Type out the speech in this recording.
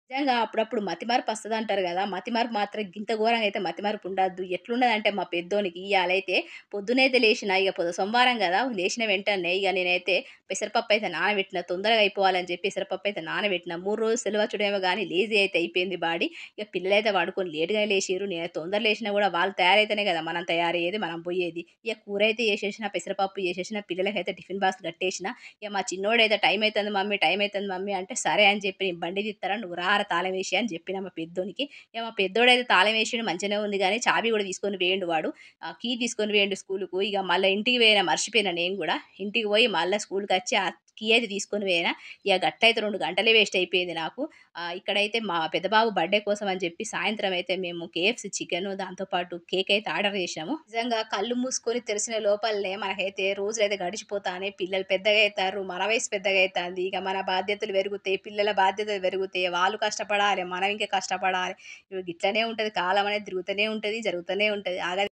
నిజంగా అప్పుడప్పుడు మతిమరుపొస్తదంటారు గదా! మతిమరుపు మాత్రం గింత ఘోరంగా అయితే మతిమరుపు ఉండద్దు. ఎట్లున్నదంటే మా పెద్దోనికి ఇయాలైతే పొద్దునైతే లేషిన ఇగ సోమవారం గదా! లేషిన వెంటనే ఇగ నేనైతే పెసరపప్పయితే నానబెట్టిన. తొందరగా అయిపోవాలని జెప్పి పెసరపప్పయితే నానబెట్టిన. 3 రోజులు సెలవచ్చుడేమో గానీ లేజీ అయితే అయిపోయింది బాడీ. ఇగ పిల్లలైతే పడుకొని లేట్‌గానే లేషిర్రు. నేనైతే తొందర లేషినా గూడా వాళ్ళు తయారైతేనే గదా! మనం తయారయ్యేది, మనం బోయేది. ఇగ కూరైతే చేసేషిన, పెసరపప్పు చేసేషిన, పిల్లలకైతే టిఫిన్ బాక్స్ కట్టేషిన. ఇగ మా చిన్నోడైతే "టైం అయితంది మమ్మీ, టైం అయితంది మమ్మీ" అంటే సరే అని చెప్పి నేను బండి తీత్తరా నువ్వు రారా తాళం వేసి అని చెప్పిన మా పెద్దోనికి. ఇగ మా పెద్దోడైతే తాళం వేసిండు మంచిగానే ఉంది గానీ చాబీ కూడా తీసుకొని పోయిండు వాడు. కీ తీసుకొని పోయిండు స్కూలుకు. ఇగ మళ్ళా ఇంటికి పోయిన మర్చిపోయిన నేను గూడా. ఇంటికి పోయి మళ్ళా స్కూలుకచ్చి ఆ కీ అయితే తీసుకొని పోయిన. ఇగ గట్టయితే 2 గంటలే వేస్ట్ అయిపోయింది నాకు. ఇక్కడైతే మా పెద్ద బాబు బర్త్‌డే కోసం అని చెప్పి సాయంత్రం అయితే మేము కేఎఫ్‌సి చికెను, దాంతో పాటు కేక్ అయితే ఆర్డర్ చేసినాము. నిజంగా కళ్ళు మూసుకొని తెరిసిన లోపలనే మనకైతే రోజులైతే గడిచిపోతానే పిల్లలు పెద్దగా అయితార్రు. మన వయసు పెద్దగా అయితాంది. ఇక మన బాధ్యతలు పెరుగుతాయి. పిల్లల బాధ్యతలు పెరుగుతాయి. వాళ్ళు కష్టపడాలే. మనం ఇంకా కష్టపడాలి. ఇగ గిట్లనే ఉంటది. కాలం అనేది తిరుగుతూనే ఉంటది. జరుగుతూనే ఉంటది. ఆగది